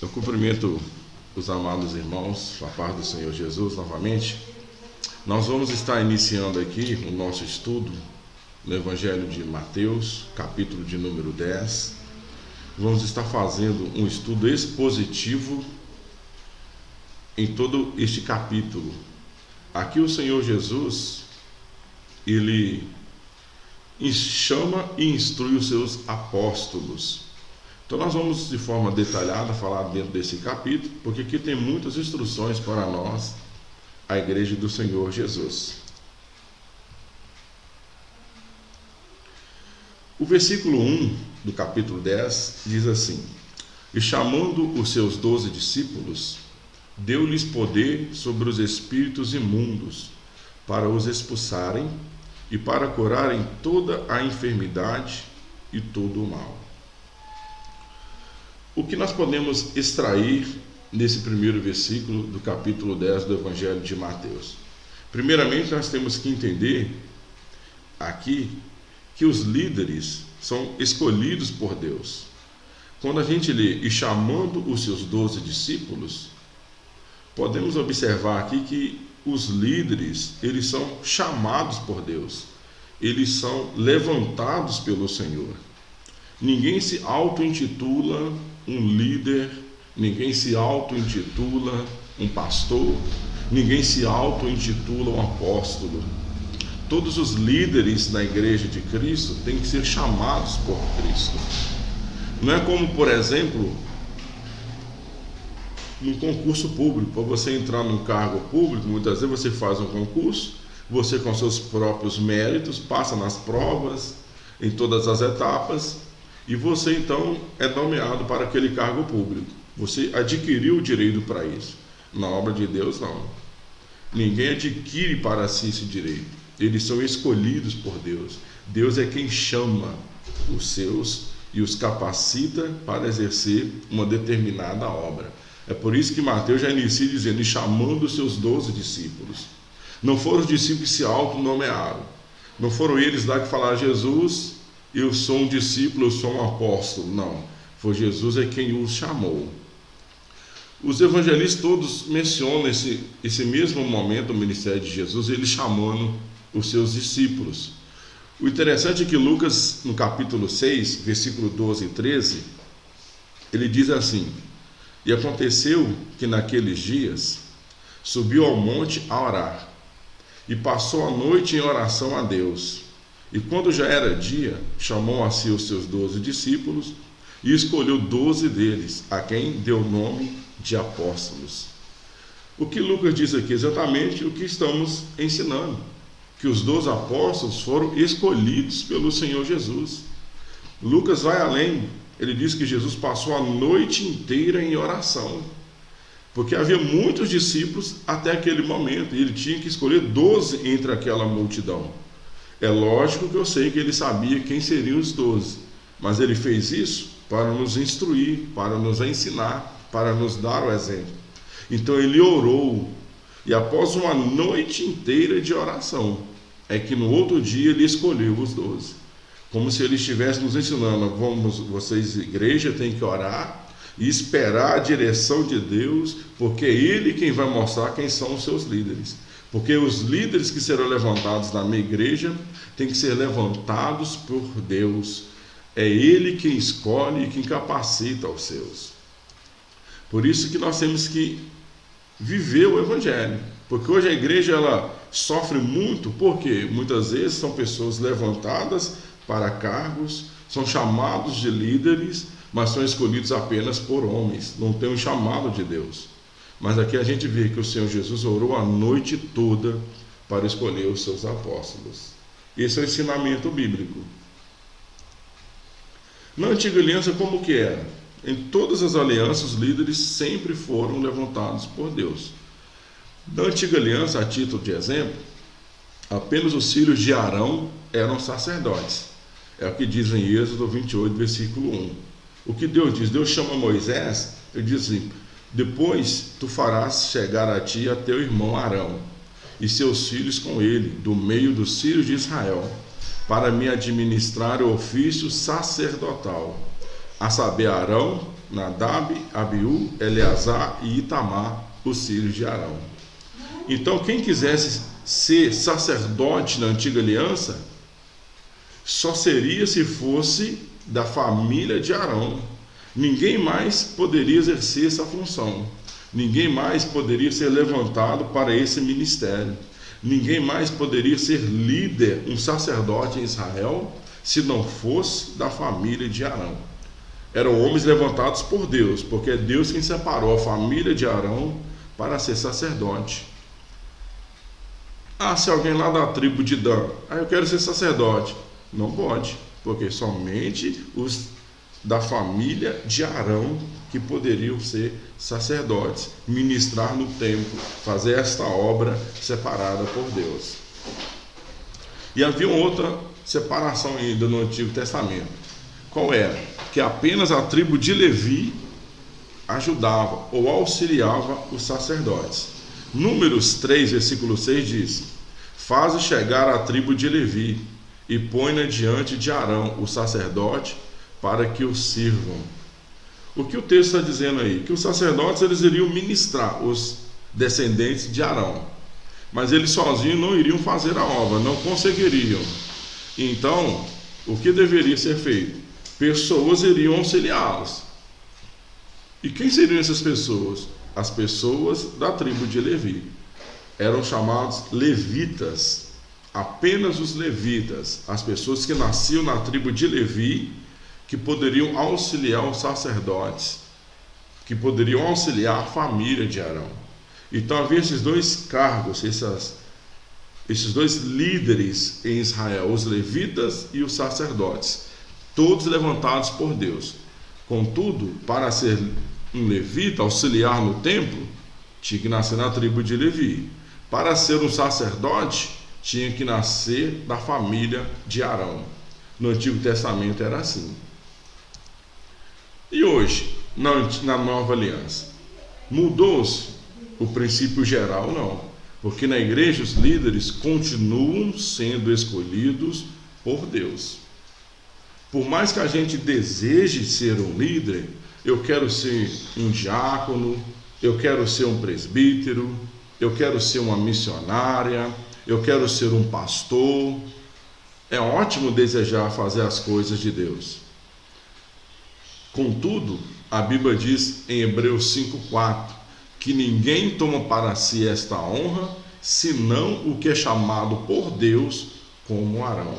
Eu cumprimento os amados irmãos, a paz do Senhor Jesus novamente. Nós vamos estar iniciando aqui o nosso estudo no Evangelho de Mateus, capítulo de número 10. Vamos estar fazendo um estudo expositivo em todo este capítulo. Aqui o Senhor Jesus, ele chama e instrui os seus apóstolos. Então nós vamos de forma detalhada falar dentro desse capítulo, porque aqui tem muitas instruções para nós, a igreja do Senhor Jesus. O versículo 1 do capítulo 10 diz assim: E chamando os seus 12 discípulos, deu-lhes poder sobre os espíritos imundos, para os expulsarem e para curarem toda a enfermidade e todo o mal. O que nós podemos extrair nesse primeiro versículo do capítulo 10 do Evangelho de Mateus? Primeiramente, nós temos que entender aqui que os líderes são escolhidos por Deus. Quando a gente lê e chamando os seus 12 discípulos, podemos observar aqui que os líderes, eles são chamados por Deus, eles são levantados pelo Senhor. Ninguém se auto-intitula um líder, ninguém se auto-intitula um pastor, ninguém se auto-intitula um apóstolo. Todos os líderes na igreja de Cristo têm que ser chamados por Cristo. Não é como, por exemplo, num concurso público. Para você entrar num cargo público, muitas vezes você faz um concurso, você com seus próprios méritos, passa nas provas, em todas as etapas, e você então é nomeado para aquele cargo público. Você adquiriu o direito para isso. Na obra de Deus, não. Ninguém adquire para si esse direito. Eles são escolhidos por Deus. Deus é quem chama os seus e os capacita para exercer uma determinada obra. É por isso que Mateus já inicia dizendo: e chamando os seus 12 discípulos. Não foram os discípulos que se autonomearam. Não foram eles lá que falaram: Jesus, eu sou um discípulo, eu sou um apóstolo. Não. Foi Jesus é quem os chamou. Os evangelistas todos mencionam esse mesmo momento do ministério de Jesus, ele chamando os seus discípulos. O interessante é que Lucas, no capítulo 6, versículo 12 e 13, ele diz assim: E aconteceu que naqueles dias subiu ao monte a orar, e passou a noite em oração a Deus. E quando já era dia, chamou a si os seus 12 discípulos e escolheu 12 deles, a quem deu o nome de apóstolos. O que Lucas diz aqui é exatamente o que estamos ensinando, que os 12 apóstolos foram escolhidos pelo Senhor Jesus. Lucas vai além, ele diz que Jesus passou a noite inteira em oração, porque havia muitos discípulos até aquele momento, e ele tinha que escolher 12 entre aquela multidão. É lógico que eu sei que ele sabia quem seriam os 12, mas ele fez isso para nos instruir, para nos ensinar, para nos dar o exemplo. Então ele orou, e após uma noite inteira de oração, é que no outro dia ele escolheu os 12. Como se ele estivesse nos ensinando: vocês, igreja, têm que orar e esperar a direção de Deus, porque é Ele quem vai mostrar quem são os seus líderes. Porque os líderes que serão levantados na minha igreja têm que ser levantados por Deus. É Ele quem escolhe e quem capacita os seus. Por isso que nós temos que viver o Evangelho. Porque hoje a igreja ela sofre muito, porque muitas vezes são pessoas levantadas para cargos, são chamados de líderes, mas são escolhidos apenas por homens, não tem um chamado de Deus. Mas aqui a gente vê que o Senhor Jesus orou a noite toda para escolher os seus apóstolos. Esse é o ensinamento bíblico. Na antiga aliança, como que era? Em todas as alianças, os líderes sempre foram levantados por Deus. Na antiga aliança, a título de exemplo, apenas os filhos de Arão eram sacerdotes. É o que diz em Êxodo 28, versículo 1. O que Deus diz? Deus chama Moisés, ele diz assim: depois tu farás chegar a ti a teu irmão Arão, e seus filhos com ele, do meio dos filhos de Israel, para me administrar o ofício sacerdotal. a saber, Arão, Nadab, Abiú, Eleazar e Itamar, os filhos de Arão. Então, quem quisesse ser sacerdote na antiga aliança, só seria se fosse da família de Arão. Ninguém mais poderia exercer essa função. Ninguém mais poderia ser levantado para esse ministério. Ninguém mais poderia ser líder, um sacerdote em Israel, se não fosse da família de Arão. Eram homens levantados por Deus, porque é Deus quem separou a família de Arão para ser sacerdote. Se alguém lá da tribo de Dan, eu quero ser sacerdote. Não pode, porque somente os da família de Arão que poderiam ser sacerdotes, ministrar no templo, fazer esta obra separada por Deus. E havia outra separação ainda no Antigo Testamento. Qual era? Que apenas a tribo de Levi ajudava ou auxiliava os sacerdotes. Números 3, versículo 6 diz: faze chegar a tribo de Levi e põe-na diante de Arão, o sacerdote, para que o sirvam. O que o texto está dizendo aí? Que os sacerdotes eles iriam ministrar, os descendentes de Arão, mas eles sozinhos não iriam fazer a obra, não conseguiriam. Então, o que deveria ser feito? Pessoas iriam auxiliá-los. E quem seriam essas pessoas? As pessoas da tribo de Levi. Eram chamados levitas. Apenas os levitas, as pessoas que nasciam na tribo de Levi, que poderiam auxiliar os sacerdotes, que poderiam auxiliar a família de Arão. Então havia esses dois cargos, esses dois líderes em Israel, os levitas e os sacerdotes, todos levantados por Deus. Contudo, para ser um levita, auxiliar no templo, tinha que nascer na tribo de Levi. Para ser um sacerdote, tinha que nascer da família de Arão. No Antigo Testamento era assim. E hoje, na nova aliança, mudou-se o princípio geral? Não, porque na igreja os líderes continuam sendo escolhidos por Deus. Por mais que a gente deseje ser um líder, eu quero ser um diácono, eu quero ser um presbítero, eu quero ser uma missionária, eu quero ser um pastor. É ótimo desejar fazer as coisas de Deus. Contudo, a Bíblia diz em Hebreus 5,4 que ninguém toma para si esta honra, senão o que é chamado por Deus como Arão.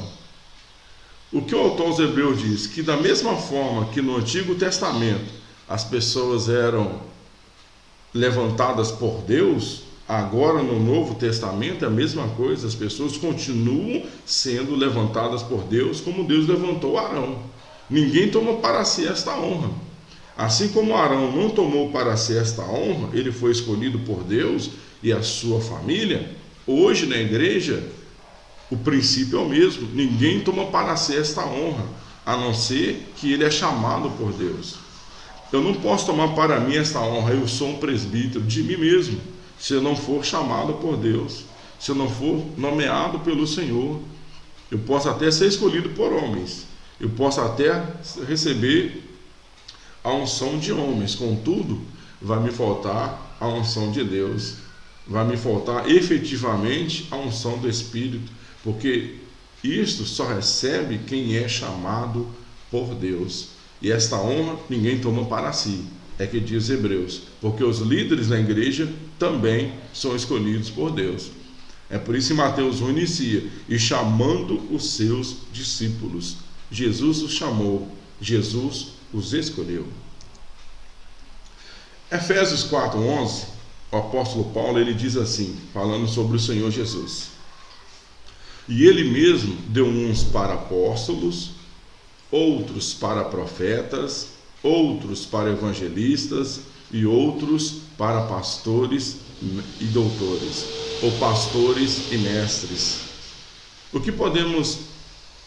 O que o autor aos Hebreus diz? Que da mesma forma que no Antigo Testamento as pessoas eram levantadas por Deus, agora no Novo Testamento é a mesma coisa, as pessoas continuam sendo levantadas por Deus como Deus levantou Arão. Ninguém toma para si esta honra. Assim como Arão não tomou para si esta honra, ele foi escolhido por Deus e a sua família. Hoje na igreja, o princípio é o mesmo. Ninguém toma para si esta honra, a não ser que ele é chamado por Deus. Eu não posso tomar para mim esta honra, eu sou um presbítero de mim mesmo, se eu não for chamado por Deus, se eu não for nomeado pelo Senhor. Eu posso até ser escolhido por homens, eu posso até receber a unção de homens, contudo, vai me faltar a unção de Deus, vai me faltar efetivamente a unção do Espírito, porque isto só recebe quem é chamado por Deus. E esta honra ninguém toma para si, é que diz Hebreus, porque os líderes da igreja também são escolhidos por Deus. É por isso que Mateus 1 inicia, e chamando os seus discípulos. Jesus os chamou, Jesus os escolheu. Efésios 4:11, o apóstolo Paulo ele diz assim, falando sobre o Senhor Jesus: e ele mesmo deu uns para apóstolos, outros para profetas, outros para evangelistas e outros para pastores e doutores, ou pastores e mestres. O que podemos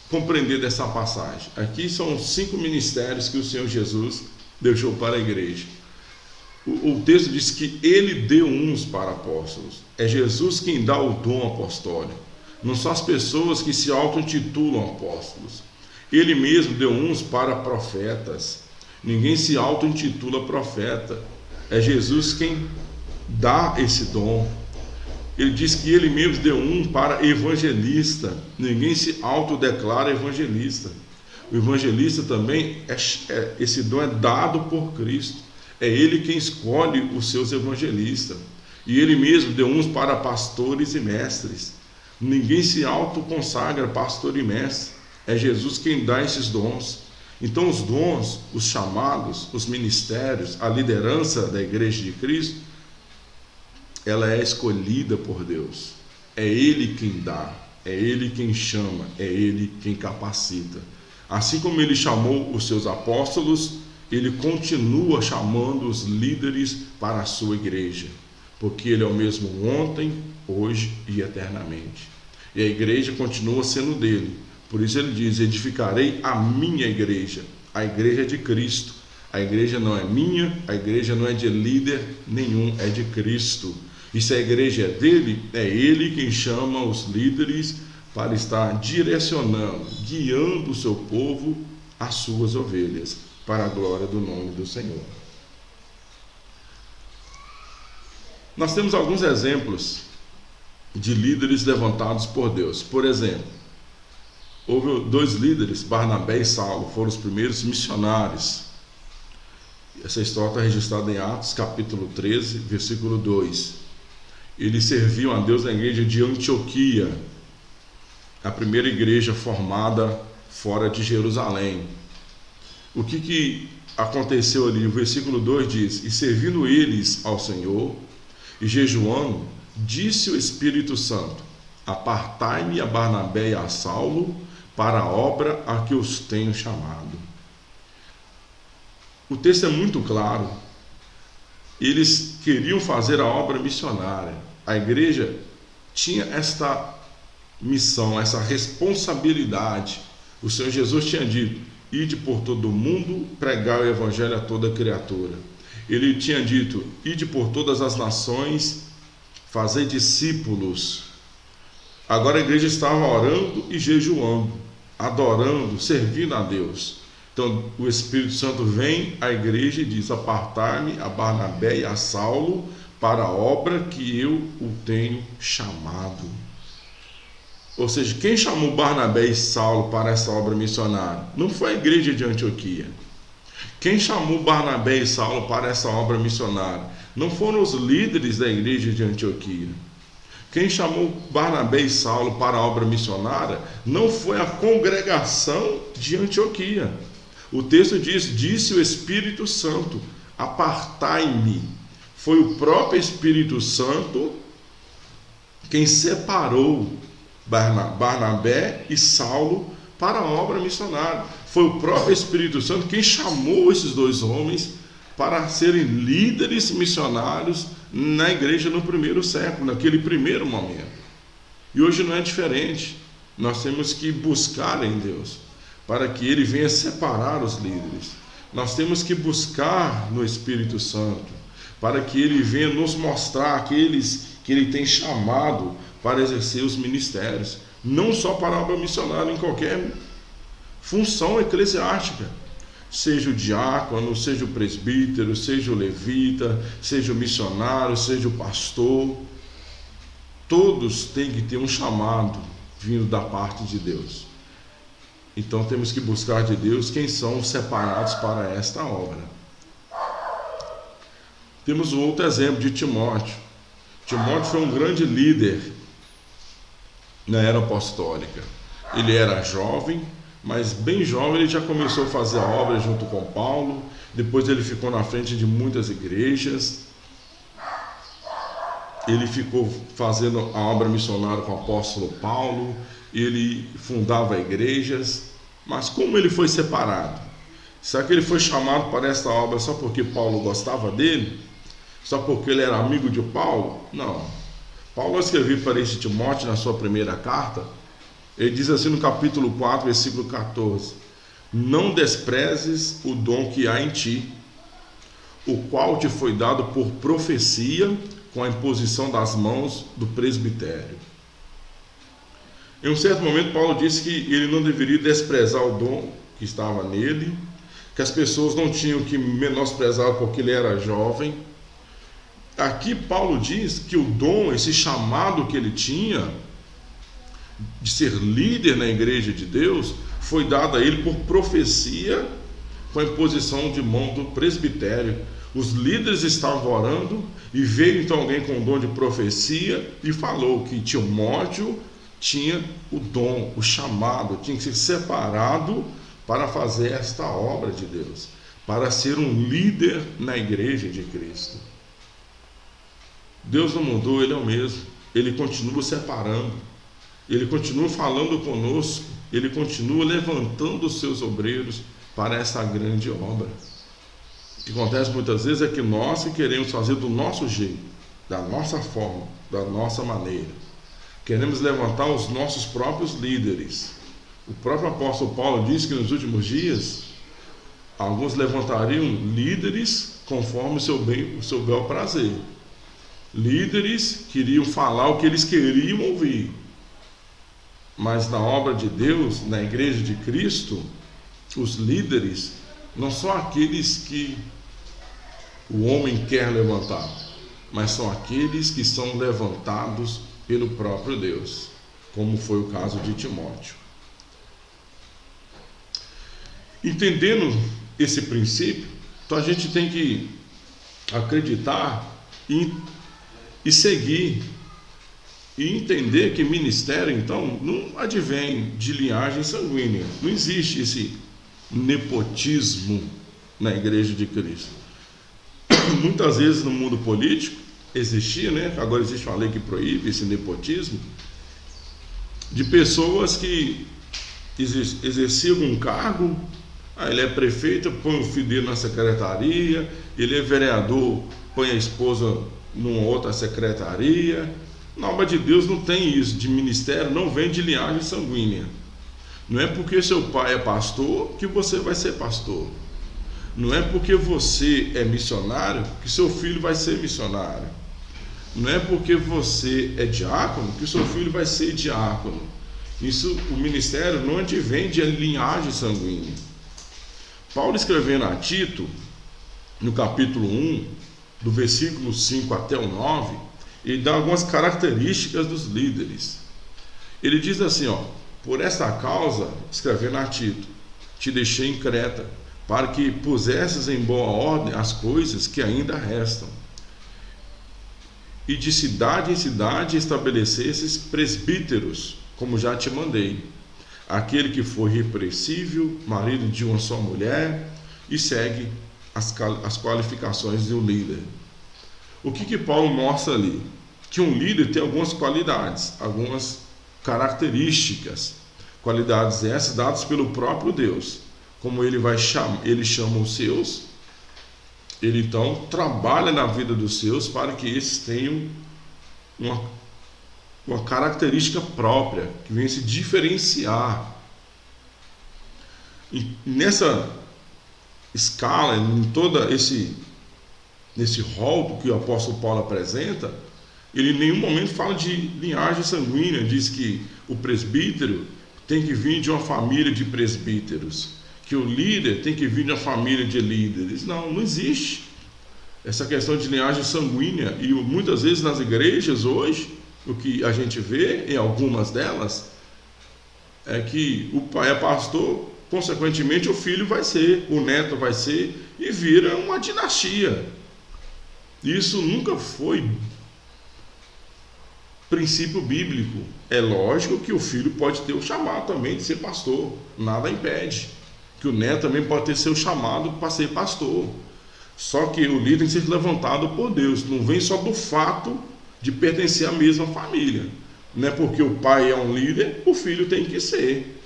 compreender dessa passagem? Aqui são 5 ministérios que o Senhor Jesus deixou para a igreja. O texto diz que ele deu uns para apóstolos. É Jesus quem dá o dom apostólico. Não são as pessoas que se auto-intitulam apóstolos. Ele mesmo deu uns para profetas. Ninguém se auto-intitula profeta. É Jesus quem dá esse dom. Ele diz que ele mesmo deu um para evangelista. Ninguém se autodeclara evangelista. O evangelista também, esse dom é dado por Cristo. É ele quem escolhe os seus evangelistas. E ele mesmo deu uns para pastores e mestres. Ninguém se autoconsagra pastor e mestre. É Jesus quem dá esses dons. Então os dons, os chamados, os ministérios, a liderança da igreja de Cristo, ela é escolhida por Deus. É Ele quem dá, é Ele quem chama, é Ele quem capacita. Assim como Ele chamou os seus apóstolos, Ele continua chamando os líderes para a sua igreja, porque Ele é o mesmo ontem, hoje e eternamente. E a igreja continua sendo dele. Por isso Ele diz: edificarei a minha igreja. A igreja é de Cristo. A igreja não é minha, a igreja não é de líder nenhum, é de Cristo. E se a igreja é dele, é ele quem chama os líderes para estar direcionando, guiando o seu povo, as suas ovelhas, para a glória do nome do Senhor. Nós temos alguns exemplos de líderes levantados por Deus. Por exemplo, houve 2 líderes, Barnabé e Saulo, foram os primeiros missionários. Essa história está registrada em Atos, capítulo 13, versículo 2. Eles serviam a Deus na igreja de Antioquia, a primeira igreja formada fora de Jerusalém. O que aconteceu ali? O versículo 2 diz: e servindo eles ao Senhor e jejuando, disse o Espírito Santo: apartai-me a Barnabé e a Saulo para a obra a que os tenho chamado. O texto é muito claro. Eles queriam fazer a obra missionária. A igreja tinha esta missão, essa responsabilidade. O Senhor Jesus tinha dito: ide por todo o mundo, pregai o evangelho a toda criatura. Ele tinha dito: ide por todas as nações, fazei discípulos. Agora a igreja estava orando e jejuando, adorando, servindo a Deus. Então o Espírito Santo vem à igreja e diz: apartar-me a Barnabé e a Saulo para a obra que eu o tenho chamado. Ou seja, quem chamou Barnabé e Saulo para essa obra missionária? Não foi a igreja de Antioquia. Quem chamou Barnabé e Saulo para essa obra missionária? Não foram os líderes da igreja de Antioquia. Quem chamou Barnabé e Saulo para a obra missionária não foi a congregação de Antioquia. O texto diz: disse o Espírito Santo, apartai-me. Foi o próprio Espírito Santo quem separou Barnabé e Saulo para a obra missionária. Foi o próprio Espírito Santo quem chamou esses 2 homens para serem líderes missionários na igreja no primeiro século, naquele primeiro momento. E hoje não é diferente. Nós temos que buscar em Deus para que Ele venha separar os líderes. Nós temos que buscar no Espírito Santo para que Ele venha nos mostrar aqueles que Ele tem chamado para exercer os ministérios, não só para a obra missionária, em qualquer função eclesiástica, seja o diácono, seja o presbítero, seja o levita, seja o missionário, seja o pastor. Todos têm que ter um chamado vindo da parte de Deus. Então temos que buscar de Deus quem são os separados para esta obra. Temos um outro exemplo de Timóteo. Timóteo foi um grande líder na era apostólica. Ele era jovem, mas bem jovem ele já começou a fazer a obra junto com Paulo. Depois ele ficou na frente de muitas igrejas. Ele ficou fazendo a obra missionária com o apóstolo Paulo. Ele fundava igrejas. Mas como ele foi separado? Será que ele foi chamado para esta obra só porque Paulo gostava dele? Só porque ele era amigo de Paulo? Não. Paulo escreveu para este Timóteo na sua primeira carta. Ele diz assim no capítulo 4, versículo 14: não desprezes o dom que há em ti, o qual te foi dado por profecia com a imposição das mãos do presbitério. Em um certo momento Paulo disse que ele não deveria desprezar o dom que estava nele, que as pessoas não tinham que menosprezar porque ele era jovem. Aqui Paulo diz que o dom, esse chamado que ele tinha de ser líder na igreja de Deus, foi dado a ele por profecia, com a imposição de mão do presbitério. Os líderes estavam orando e veio então alguém com o dom de profecia e falou que Timóteo tinha o dom, o chamado, tinha que ser separado para fazer esta obra de Deus, para ser um líder na igreja de Cristo. Deus não mudou, Ele é o mesmo. Ele continua separando, Ele continua falando conosco, Ele continua levantando os seus obreiros para essa grande obra. O que acontece muitas vezes é que nós que queremos fazer do nosso jeito, da nossa forma, da nossa maneira, queremos levantar os nossos próprios líderes. O próprio apóstolo Paulo diz que nos últimos dias alguns levantariam líderes conforme o seu bel prazer. Líderes queriam falar o que eles queriam ouvir, mas na obra de Deus, na igreja de Cristo, os líderes não são aqueles que o homem quer levantar, mas são aqueles que são levantados pelo próprio Deus, como foi o caso de Timóteo. Entendendo esse princípio, então a gente tem que acreditar e seguir e entender que ministério, então, não advém de linhagem sanguínea. Não existe esse nepotismo na igreja de Cristo. Muitas vezes no mundo político existia, né? Agora existe uma lei que proíbe esse nepotismo, de pessoas que exerciam um cargo. Ele é prefeito, põe o filho dele na secretaria, ele é vereador, põe a esposa numa outra secretaria. Na obra de Deus não tem isso, de ministério não vem de linhagem sanguínea. Não é porque seu pai é pastor que você vai ser pastor. Não é porque você é missionário que seu filho vai ser missionário. Não é porque você é diácono que seu filho vai ser diácono. Isso, o ministério não advém de linhagem sanguínea. Paulo, escrevendo a Tito, no capítulo 1, do versículo 5 até o 9, ele dá algumas características dos líderes. Ele diz assim, por essa causa, escrevendo a Tito, te deixei em Creta, para que pusesses em boa ordem as coisas que ainda restam, e de cidade em cidade estabelecesses presbíteros, como já te mandei, aquele que for repreensível, marido de uma só mulher, e segue as qualificações de um líder. O que Paulo mostra ali? Que um líder tem algumas qualidades, algumas características, qualidades essas dadas pelo próprio Deus. Como ele chama os seus, ele então trabalha na vida dos seus para que esses tenham uma característica própria, que venha se diferenciar. E nessa escala, em todo nesse rol que o apóstolo Paulo apresenta, ele em nenhum momento fala de linhagem sanguínea. Diz que o presbítero tem que vir de uma família de presbíteros, que o líder tem que vir de uma família de líderes. Não existe essa questão de linhagem sanguínea. E muitas vezes nas igrejas hoje, o que a gente vê em algumas delas é que o pai é pastor, consequentemente o filho vai ser, o neto vai ser, e vira uma dinastia. Isso nunca foi princípio bíblico. É lógico que o filho pode ter o chamado também de ser pastor, nada impede. Que o neto também pode ter seu chamado para ser pastor. Só que o líder tem que ser levantado por Deus, não vem só do fato de pertencer à mesma família. Não é porque o pai é um líder, o filho tem que ser.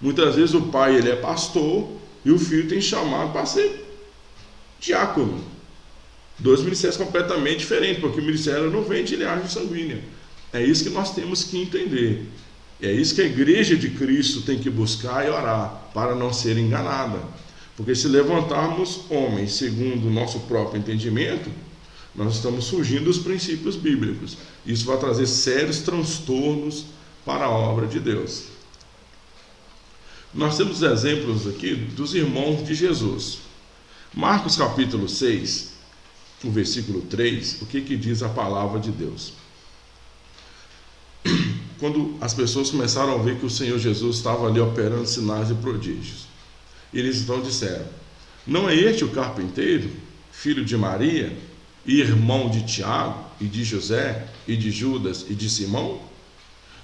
Muitas vezes o pai ele é pastor e o filho tem chamado para ser diácono. Dois ministérios completamente diferentes, porque o ministério não vem de linhagem sanguínea. É isso que nós temos que entender. É isso que a igreja de Cristo tem que buscar e orar, para não ser enganada. Porque se levantarmos homens segundo o nosso próprio entendimento, nós estamos fugindo dos princípios bíblicos. Isso vai trazer sérios transtornos para a obra de Deus. Nós temos exemplos aqui dos irmãos de Jesus. Marcos capítulo 6, o versículo 3, o que diz a palavra de Deus? Quando as pessoas começaram a ver que o Senhor Jesus estava ali operando sinais e prodígios, eles então disseram: não é este o carpinteiro, filho de Maria, e irmão de Tiago, e de José, e de Judas, e de Simão?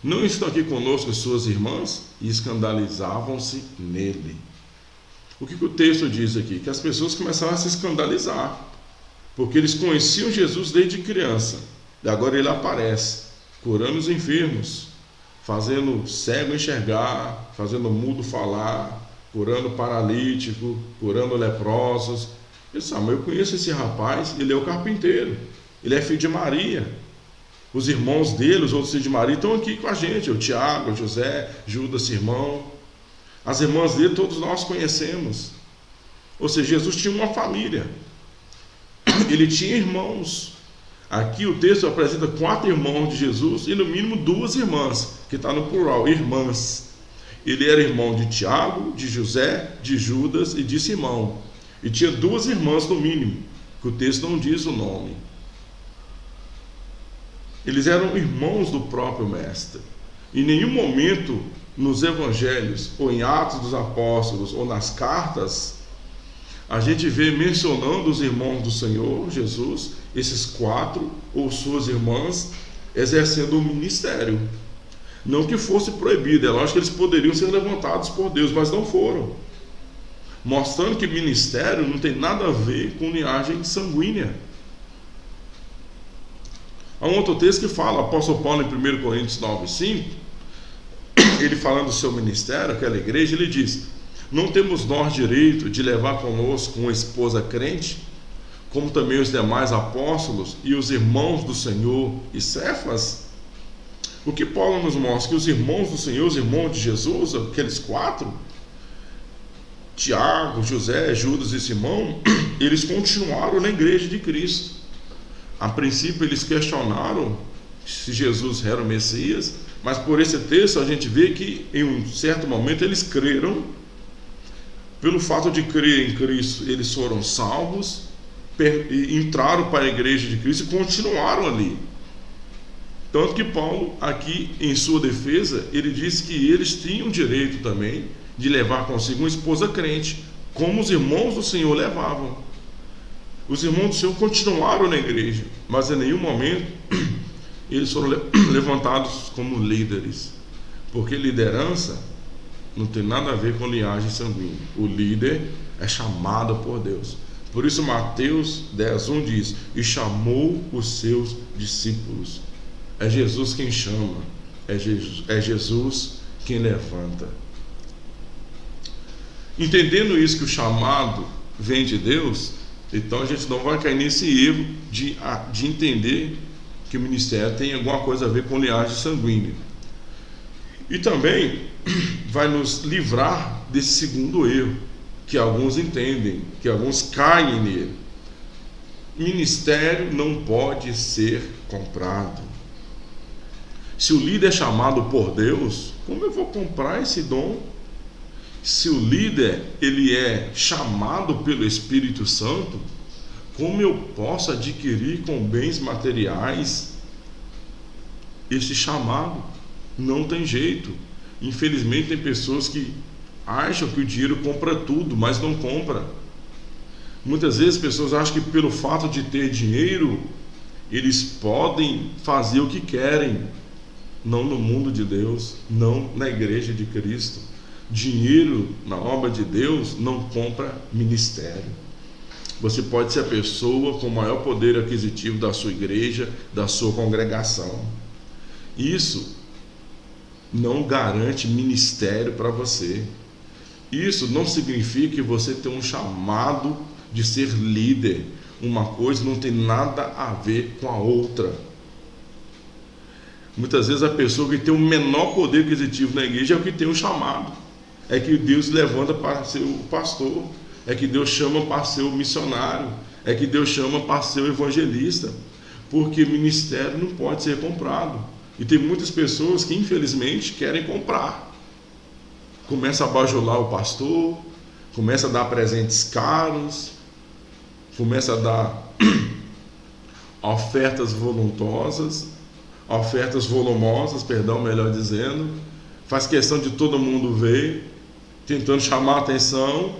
Não estão aqui conosco suas irmãs? E escandalizavam-se nele. O que o texto diz aqui? Que as pessoas começaram a se escandalizar, porque eles conheciam Jesus desde criança, e agora ele aparece, curando os enfermos, fazendo cego enxergar, fazendo mudo falar, curando paralítico, curando leprosos. Eu disse: mas eu conheço esse rapaz, ele é o carpinteiro, ele é filho de Maria. Os irmãos dele, os outros filhos de Maria, estão aqui com a gente, o Tiago, o José, Judas, irmão. As irmãs dele, todos nós conhecemos. Ou seja, Jesus tinha uma família, ele tinha irmãos. Aqui o texto apresenta 4 irmãos de Jesus e no mínimo 2 irmãs, que está no plural, irmãs. Ele era irmão de Tiago, de José, de Judas e de Simão. E tinha 2 irmãs no mínimo, que o texto não diz o nome. Eles eram irmãos do próprio Mestre. Em nenhum momento nos evangelhos, ou em Atos dos Apóstolos, ou nas cartas, a gente vê mencionando os irmãos do Senhor Jesus, esses 4 ou suas irmãs, exercendo o ministério. Não que fosse proibido, é lógico que eles poderiam ser levantados por Deus, mas não foram. Mostrando que ministério não tem nada a ver com linhagem sanguínea. Há um outro texto que fala, o apóstolo Paulo em 1 Coríntios 9:5, ele falando do seu ministério, aquela igreja, ele diz: não temos nós direito de levar conosco uma esposa crente, como também os demais apóstolos e os irmãos do Senhor e Cefas? O que Paulo nos mostra? Que os irmãos do Senhor, os irmãos de Jesus, aqueles 4, Tiago, José, Judas e Simão, eles continuaram na igreja de Cristo. A princípio eles questionaram se Jesus era o Messias, mas por esse texto a gente vê que em um certo momento eles creram. Pelo fato de crer em Cristo, eles foram salvos, entraram para a igreja de Cristo e continuaram ali. Tanto que Paulo, aqui em sua defesa, ele diz que eles tinham direito também de levar consigo uma esposa crente, como os irmãos do Senhor levavam. Os irmãos do Senhor continuaram na igreja, mas em nenhum momento eles foram levantados como líderes, porque liderança não tem nada a ver com linhagem sanguínea. O líder é chamado por Deus. Por isso Mateus 10:1 diz: e chamou os seus discípulos. É Jesus quem chama, é Jesus quem levanta. Entendendo isso, que o chamado vem de Deus, então a gente não vai cair nesse erro de entender que o ministério tem alguma coisa a ver com linhagem sanguínea. E também vai nos livrar desse segundo erro, que alguns entendem, que alguns caem nele. Ministério não pode ser comprado. Se o líder é chamado por Deus, como eu vou comprar esse dom? Se o líder ele é chamado pelo Espírito Santo, como eu posso adquirir com bens materiais esse chamado? Não tem jeito. Infelizmente tem pessoas que acham que o dinheiro compra tudo, mas não compra. Muitas vezes pessoas acham que pelo fato de ter dinheiro eles podem fazer o que querem. Não no mundo de Deus, não na igreja de Cristo. Dinheiro na obra de Deus não compra ministério. Você pode ser a pessoa com o maior poder aquisitivo da sua igreja, da sua congregação. Isso não garante ministério para você. Isso não significa que você tem um chamado de ser líder. Uma coisa não tem nada a ver com a outra. Muitas vezes a pessoa que tem o menor poder aquisitivo na igreja é o que tem um chamado. É que Deus levanta para ser o pastor, é que Deus chama para ser o missionário, é que Deus chama para ser o evangelista, porque ministério não pode ser comprado. E tem muitas pessoas que infelizmente querem comprar. começa a bajular o pastor, começa a dar presentes caros, começa a dar ofertas volumosas, melhor dizendo, faz questão de todo mundo ver, tentando chamar a atenção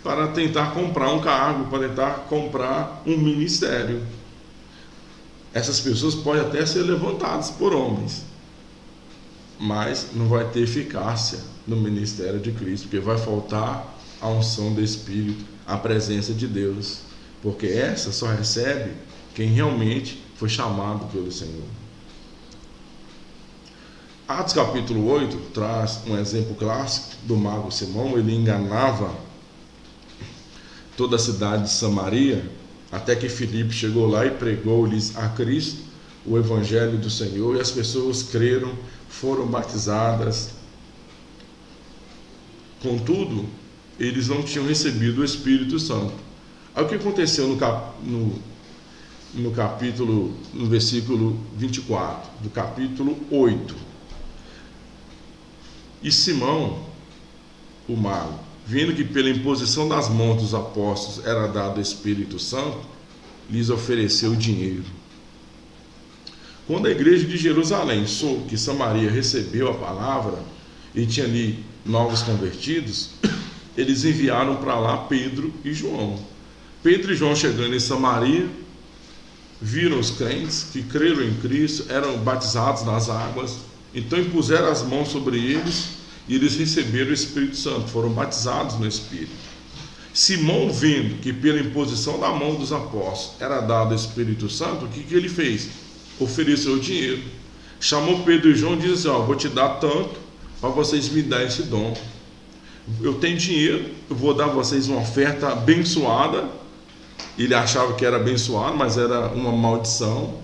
para tentar comprar um cargo, para tentar comprar um ministério. Essas pessoas podem até ser levantadas por homens, mas não vai ter eficácia no ministério de Cristo, porque vai faltar a unção do Espírito, a presença de Deus, porque essa só recebe quem realmente foi chamado pelo Senhor. Atos capítulo 8 traz um exemplo clássico do mago Simão. Ele enganava toda a cidade de Samaria, até que Filipe chegou lá e pregou-lhes a Cristo, o Evangelho do Senhor, e as pessoas creram, foram batizadas. Contudo, eles não tinham recebido o Espírito Santo. Aí o que aconteceu no versículo 24 do capítulo 8? E Simão, o mago, vendo que pela imposição das mãos dos apóstolos era dado o Espírito Santo, lhes ofereceu dinheiro. Quando a igreja de Jerusalém soube que Samaria recebeu a palavra e tinha ali novos convertidos, eles enviaram para lá Pedro e João. Pedro e João, chegando em Samaria, viram os crentes que creram em Cristo, eram batizados nas águas, então impuseram as mãos sobre eles e eles receberam o Espírito Santo, foram batizados no Espírito. Simão, vendo que pela imposição da mão dos apóstolos era dado o Espírito Santo, o que ele fez? Ofereceu dinheiro, chamou Pedro e João e disse assim: vou te dar tanto para vocês me darem esse dom. Eu tenho dinheiro, eu vou dar a vocês uma oferta abençoada. Ele achava que era abençoado, mas era uma maldição,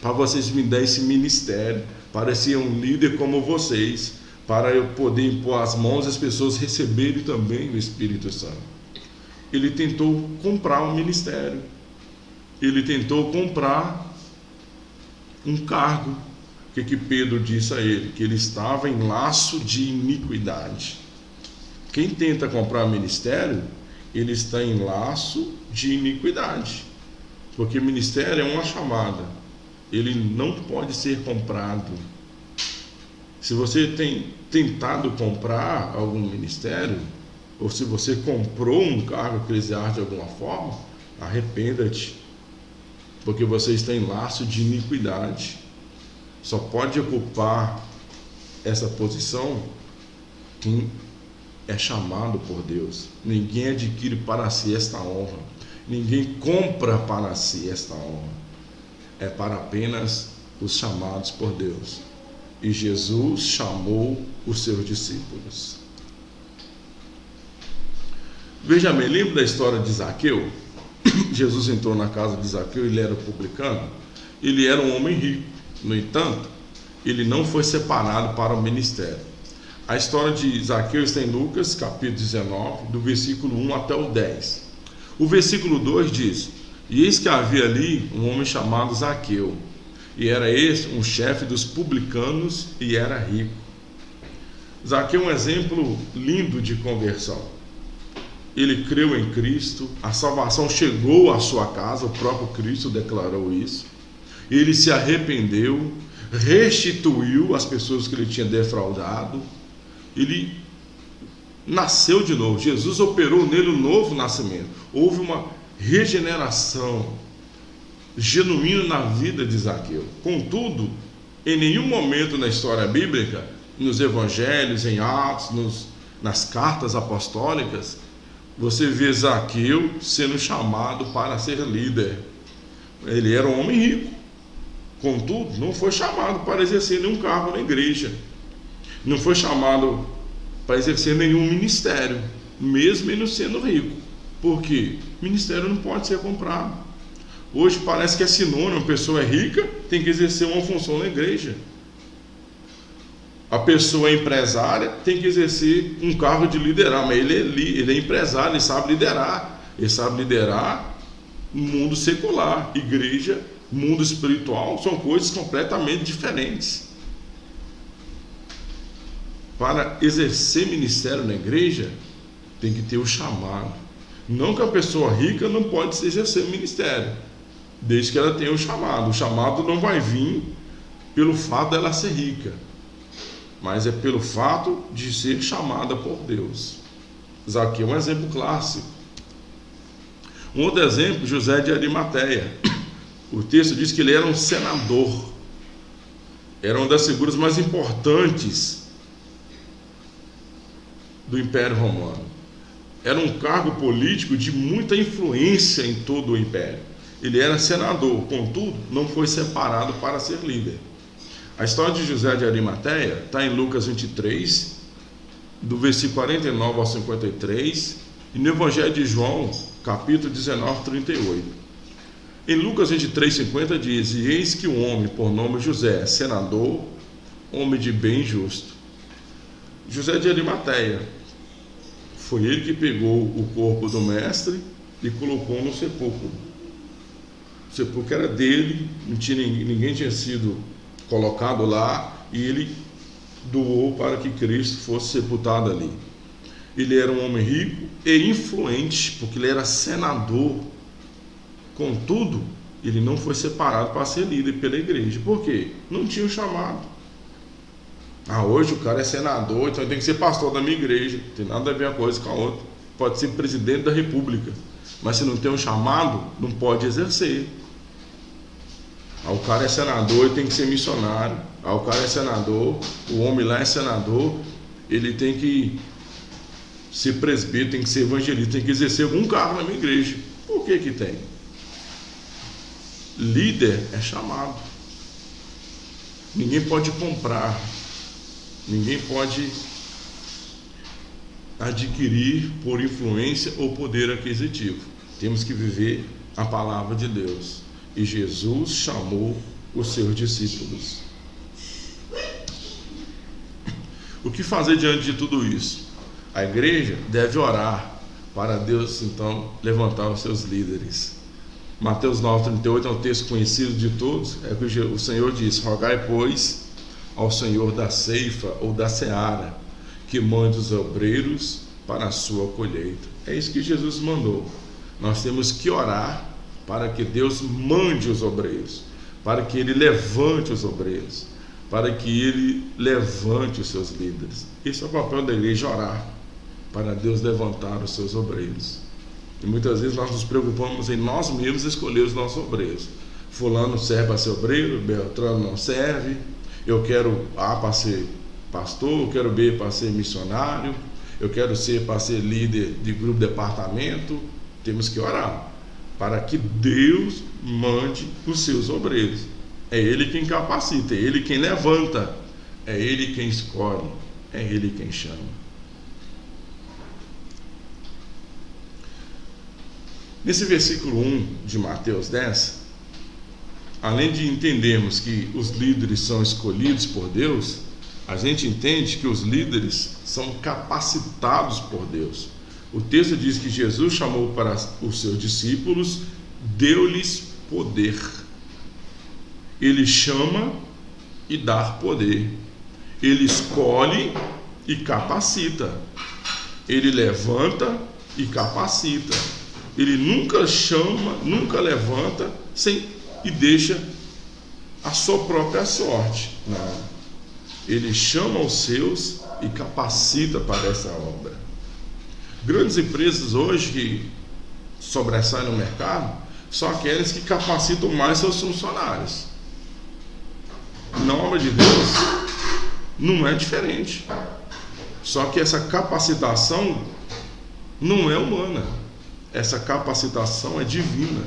para vocês me darem esse ministério, para ser um líder como vocês, para eu poder impor as mãos e as pessoas receberem também o Espírito Santo. Ele tentou comprar um ministério, ele tentou comprar um cargo. O que Pedro disse a ele? Que ele estava em laço de iniquidade. Quem tenta comprar ministério, ele está em laço de iniquidade, porque ministério é uma chamada, ele não pode ser comprado. Se você tem tentado comprar algum ministério, ou se você comprou um cargo eclesiástico de alguma forma, arrependa-te, porque você está em laço de iniquidade. Só pode ocupar essa posição quem é chamado por Deus. Ninguém adquire para si esta honra, ninguém compra para si esta honra. É para apenas os chamados por Deus. E Jesus chamou os seus discípulos. Veja bem, lembra da história de Zaqueu? Jesus entrou na casa de Zaqueu, ele era publicano, ele era um homem rico. No entanto, ele não foi separado para o ministério. A história de Zaqueu está em Lucas, capítulo 19, do versículo 1 até o 10. O versículo 2 diz: e eis que havia ali um homem chamado Zaqueu, e era este um chefe dos publicanos e era rico. Zaqueu é um exemplo lindo de conversão. Ele creu em Cristo, a salvação chegou à sua casa, o próprio Cristo declarou isso. Ele se arrependeu, restituiu as pessoas que ele tinha defraudado. Ele nasceu de novo. Jesus operou nele um novo nascimento. Houve uma regeneração genuína na vida de Zaqueu. Contudo, em nenhum momento na história bíblica, nos evangelhos, em Atos, nas cartas apostólicas, você vê Zaqueu sendo chamado para ser líder. Ele era um homem rico, contudo, não foi chamado para exercer nenhum cargo na igreja, não foi chamado para exercer nenhum ministério, mesmo ele sendo rico. Por quê? Ministério não pode ser comprado. Hoje parece que é sinônimo: a pessoa é rica, tem que exercer uma função na igreja. A pessoa é empresária, tem que exercer um cargo de liderar, mas ele é empresário, ele sabe liderar no mundo secular. Igreja, mundo espiritual, são coisas completamente diferentes. para exercer ministério na igreja, tem que ter o chamado. Não que a pessoa rica não pode exercer o ministério, desde que ela tenha o chamado. O chamado não vai vir pelo fato dela ser rica, mas é pelo fato de ser chamada por Deus. Zaqueu é um exemplo clássico. Um outro exemplo, José de Arimateia. O texto diz que ele era um senador, era uma das figuras mais importantes do Império Romano. Era um cargo político de muita influência em todo o Império. Ele era senador, contudo, não foi separado para ser líder. A história de José de Arimateia está em Lucas 23, do versículo 49 ao 53, e no Evangelho de João, capítulo 19, 38. Em Lucas 23, 50 diz: e eis que um homem por nome José, senador, homem de bem justo. José de Arimateia, foi ele que pegou o corpo do mestre e colocou no sepulcro. O sepulcro era dele, ninguém tinha sido colocado lá, e ele doou para que Cristo fosse sepultado ali. Ele era um homem rico e influente, porque ele era senador. Contudo, ele não foi separado para ser líder pela igreja. Por quê? Não tinha o chamado. Hoje o cara é senador, então ele tem que ser pastor da minha igreja. Não tem nada a ver uma coisa com a outra. Pode ser presidente da república, mas se não tem um chamado, não pode exercer. O cara é senador, ele tem que ser missionário. O cara é senador, o homem lá é senador, ele tem que ser presbítero, tem que ser evangelista, tem que exercer algum cargo na minha igreja. Por que que tem? Líder é chamado. Ninguém pode comprar, ninguém pode adquirir por influência ou poder aquisitivo. Temos que viver a palavra de Deus. E Jesus chamou os seus discípulos. O que fazer diante de tudo isso? A igreja deve orar para Deus então levantar os seus líderes. Mateus 9,38 é um texto conhecido de todos. É que o Senhor diz: rogai, pois, ao Senhor da ceifa ou da seara, que mande os obreiros para a sua colheita. É isso que Jesus mandou. Nós temos que orar para que Deus mande os obreiros, para que Ele levante os obreiros, para que Ele levante os seus líderes. Esse é o papel da igreja, orar para Deus levantar os seus obreiros. E muitas vezes nós nos preocupamos em nós mesmos escolher os nossos obreiros. Fulano serve para ser obreiro, Beltrano não serve. Eu quero A para ser pastor, eu quero B para ser missionário, eu quero C para ser líder de grupo de departamento. Temos que orar para que Deus mande os seus obreiros. É Ele quem capacita, é Ele quem levanta, é Ele quem escolhe, é Ele quem chama. Nesse versículo 1 de Mateus 10, além de entendermos que os líderes são escolhidos por Deus, a gente entende que os líderes são capacitados por Deus. O texto diz que Jesus chamou para os seus discípulos, deu-lhes poder. Ele chama e dá poder. Ele escolhe e capacita. Ele levanta e capacita. Ele nunca chama, nunca levanta e deixa a sua própria sorte. Não. Ele chama os seus e capacita para essa obra. Grandes empresas hoje que sobressaem no mercado são aqueles que capacitam mais seus funcionários. Na obra de Deus não é diferente. Só que essa capacitação não é humana. Essa capacitação é divina.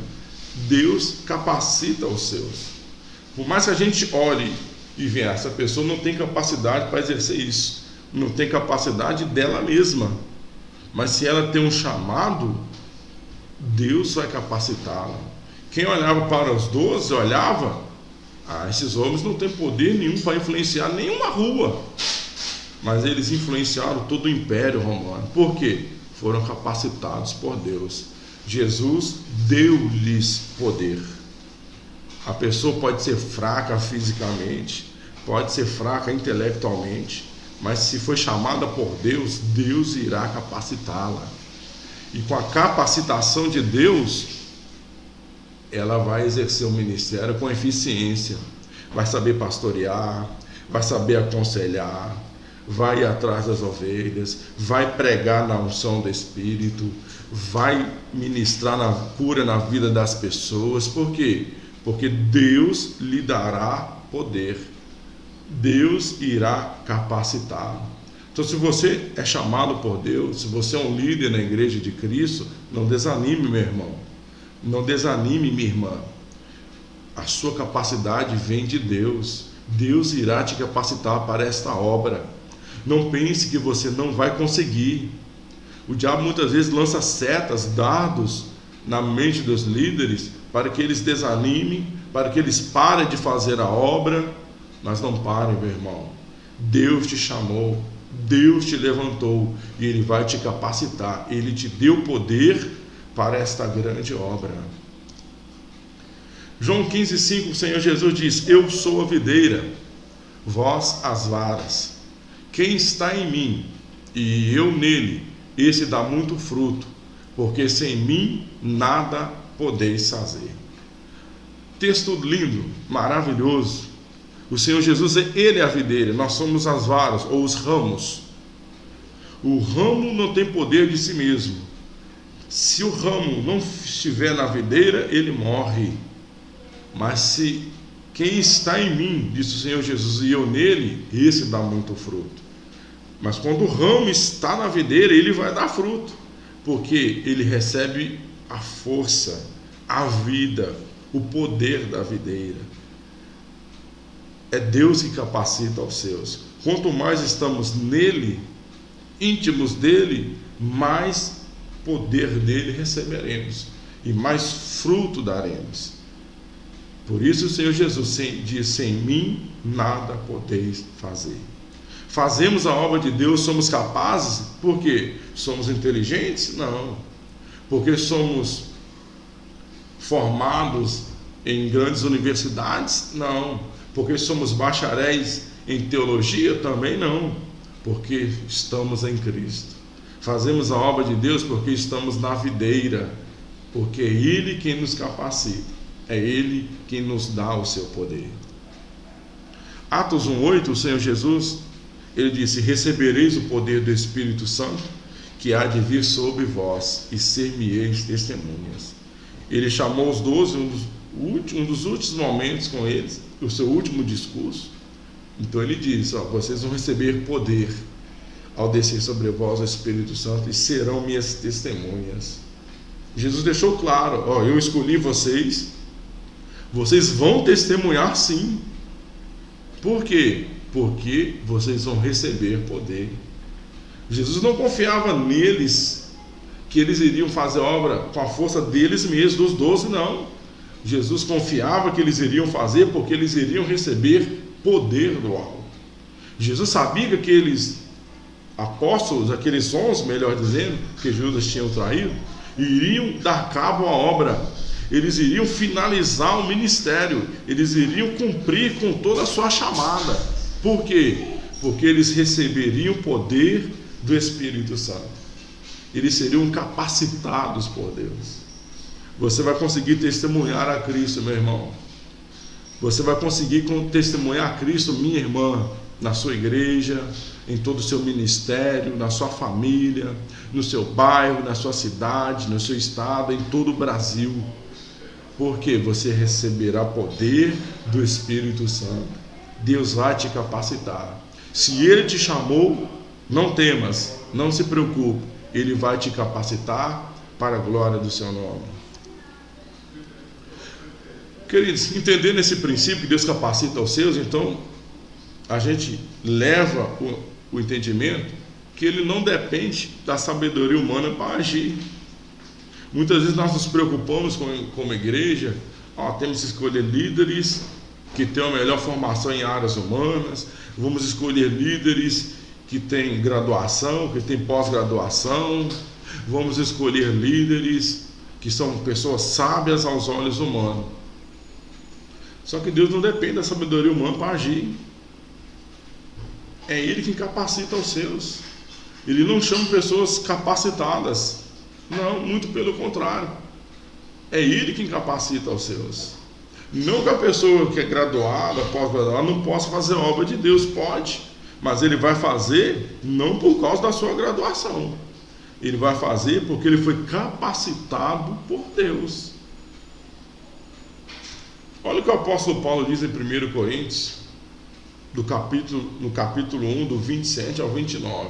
Deus capacita os seus. Por mais que a gente olhe e veja, essa pessoa não tem capacidade para exercer isso, não tem capacidade dela mesma, mas se ela tem um chamado, Deus vai capacitá-la. Quem olhava para os 12, olhava, esses homens não têm poder nenhum para influenciar nenhuma rua, mas eles influenciaram todo o Império Romano. Por quê? Foram capacitados por Deus. Jesus deu-lhes poder. A pessoa pode ser fraca fisicamente, pode ser fraca intelectualmente, Mas se foi chamada por Deus, Deus irá capacitá-la. E com a capacitação de Deus, ela vai exercer o ministério com eficiência. Vai saber pastorear, vai saber aconselhar, vai ir atrás das ovelhas, vai pregar na unção do Espírito, vai ministrar na cura na vida das pessoas. Por quê? Porque Deus lhe dará poder. Deus irá capacitá-lo. Então, se você é chamado por Deus, se você é um líder na igreja de Cristo, não desanime, meu irmão. Não desanime, minha irmã. A sua capacidade vem de Deus. Deus irá te capacitar para esta obra. Não pense que você não vai conseguir. O diabo muitas vezes lança setas, dardos na mente dos líderes para que eles desanimem, para que eles parem de fazer a obra. Mas não parem, meu irmão. Deus te chamou, Deus te levantou e Ele vai te capacitar. Ele te deu poder para esta grande obra. João 15,5, o Senhor Jesus diz: eu sou a videira, vós as varas. Quem está em mim e eu nele, esse dá muito fruto, porque sem mim nada podeis fazer. Texto lindo, maravilhoso. O Senhor Jesus, Ele é a videira, nós somos as varas ou os ramos. O ramo não tem poder de si mesmo. Se o ramo não estiver na videira, ele morre. Mas se quem está em mim, disse o Senhor Jesus, e eu nele, esse dá muito fruto. Mas quando o ramo está na videira, ele vai dar fruto, porque ele recebe a força, a vida, o poder da videira. É Deus que capacita os seus. Quanto mais estamos nele, íntimos dele, mais poder dele receberemos e mais fruto daremos. Por isso o Senhor Jesus diz: sem mim nada podeis fazer. Fazemos a obra de Deus, somos capazes, por quê? Somos inteligentes? Não. Porque somos formados em grandes universidades? Não. Porque somos bacharéis em teologia? Também não. Porque estamos em Cristo. Fazemos a obra de Deus porque estamos na videira, porque é Ele quem nos capacita, é Ele quem nos dá o seu poder. Atos 1,8, o Senhor Jesus, Ele disse: recebereis o poder do Espírito Santo, que há de vir sobre vós, e ser-me-eis testemunhas. Ele chamou os 12, um dos últimos momentos com eles, o seu último discurso. Então ele diz: vocês vão receber poder ao descer sobre vós o Espírito Santo, e serão minhas testemunhas. Jesus deixou claro: eu escolhi vocês, vocês vão testemunhar sim. Por quê? Porque vocês vão receber poder. Jesus não confiava neles, que eles iriam fazer obra com a força deles mesmos, dos 12, não. Jesus confiava que eles iriam fazer porque eles iriam receber poder do alto. Jesus sabia que aqueles apóstolos, aqueles 11, melhor dizendo, que Judas tinha traído, iriam dar cabo à obra. Eles iriam finalizar o ministério, eles iriam cumprir com toda a sua chamada. Por quê? Porque eles receberiam o poder do Espírito Santo. Eles seriam capacitados por Deus. Você vai conseguir testemunhar a Cristo, meu irmão. Você vai conseguir testemunhar a Cristo, minha irmã, na sua igreja, em todo o seu ministério, na sua família, no seu bairro, na sua cidade, no seu estado, em todo o Brasil. Porque você receberá poder do Espírito Santo. Deus vai te capacitar. Se Ele te chamou, não temas, não se preocupe. Ele vai te capacitar para a glória do seu nome. Queridos, entendendo esse princípio que Deus capacita os seus, então a gente leva o entendimento que ele não depende da sabedoria humana para agir. Muitas vezes nós nos preocupamos como igreja, temos que escolher líderes que tenham a melhor formação em áreas humanas, vamos escolher líderes que têm graduação, que têm pós-graduação, vamos escolher líderes que são pessoas sábias aos olhos humanos. Só que Deus não depende da sabedoria humana para agir. É Ele quem capacita os seus. Ele não chama pessoas capacitadas. Não, muito pelo contrário. É Ele quem capacita os seus. Não que a pessoa que é graduada, pós-graduada, não possa fazer a obra de Deus. Pode. Mas ele vai fazer não por causa da sua graduação. Ele vai fazer porque ele foi capacitado por Deus. Olha o que o apóstolo Paulo diz em 1 Coríntios, no capítulo 1, do 27 ao 29.